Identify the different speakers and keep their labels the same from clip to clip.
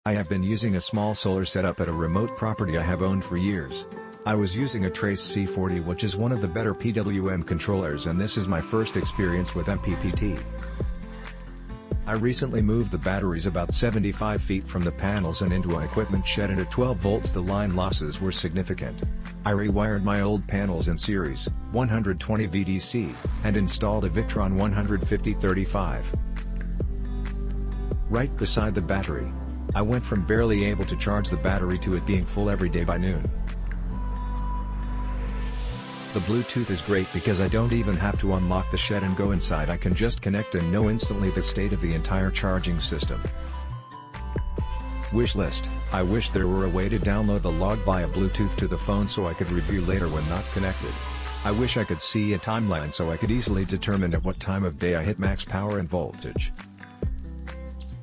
Speaker 1: I have been using a small solar setup at a remote property I have owned for years. I was using a Trace C40, which is one of the better PWM controllers, and this is my first experience with MPPT. I recently moved the batteries about 75 feet from the panels and into an equipment shed, and at 12 volts the line losses were significant. I rewired my old panels in series, 120 VDC, and installed a Victron 15035. Right beside the battery. I went from barely able to charge the battery to it being full every day by noon. The Bluetooth is great because I don't even have to unlock the shed and go inside. I can just connect and know instantly the state of the entire charging system. Wish list: I wish there were a way to download the log via Bluetooth to the phone so I could review later when not connected. I wish I could see a timeline so I could easily determine at what time of day I hit max power and voltage.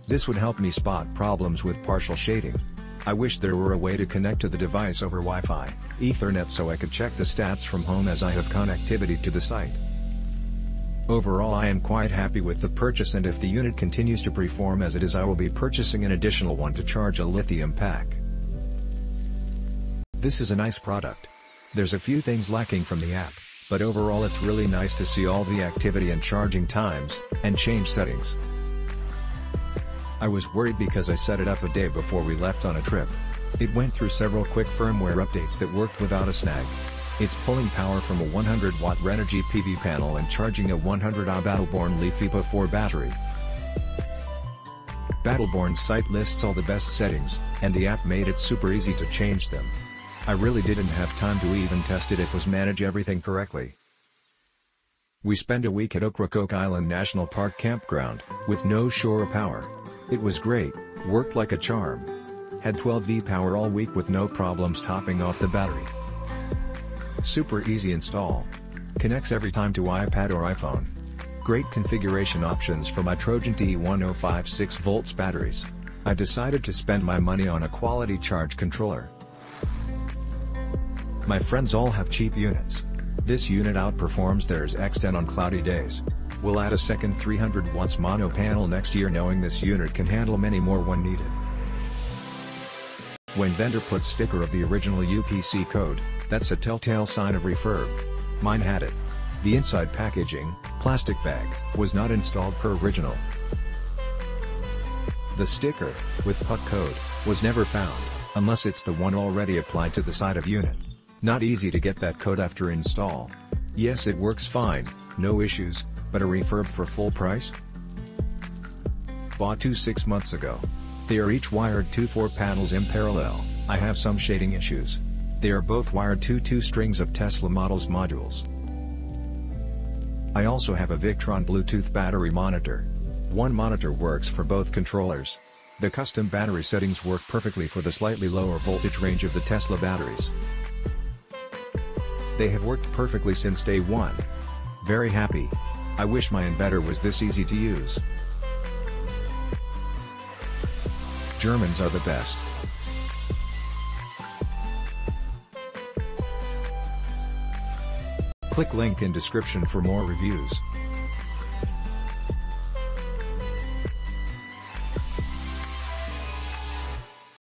Speaker 1: This would help me spot problems with partial shading. I wish there were a way to connect to the device over Wi-Fi, Ethernet, so I could check the stats from home as I have connectivity to the site. Overall, I am quite happy with the purchase, and if the unit continues to perform as it is, I will be purchasing an additional one to charge a lithium pack. This is a nice product. There's a few things lacking from the app, but overall it's really nice to see all the activity and charging times, and change settings. I was worried because I set it up a day before we left on a trip. It went through several quick firmware updates that worked without a snag. It's pulling power from a 100-watt Renogy PV panel and charging a 100Ah Battleborn LiFePO 4 battery. Battleborn's site lists all the best settings, and the app made it super easy to change them. I really didn't have time to even test it. It was manage everything correctly. We spent a week at Ocracoke Island National Park campground, with no shore power. It was great, worked like a charm. Had 12V power all week with no problems topping off the battery. Super easy install. Connects every time to iPad or iPhone. Great configuration options for my Trojan T1056 6V batteries. I decided to spend my money on a quality charge controller. My friends all have cheap units. This unit outperforms theirs x10 on cloudy days. We'll add a second 300 watts mono panel next year, knowing this unit can handle many more when needed. When vendor puts sticker of the original UPC code, that's a telltale sign of refurb. Mine had it. The inside packaging, plastic bag, was not installed per original. The sticker, with PUC code, was never found, unless it's the one already applied to the side of unit. Not easy to get that code after install. Yes, it works fine, no issues, but a refurb for full price? Bought 2 6 months ago. They are each wired to 4 panels in parallel. I have some shading issues. They are both wired to 2 strings of Tesla models modules. I also have a Victron Bluetooth battery monitor. One monitor works for both controllers. The custom battery settings work perfectly for the slightly lower voltage range of the Tesla batteries. They have worked perfectly since day one. Very happy. I wish my inverter was this easy to use. Germans are the best. Click link in description for more reviews.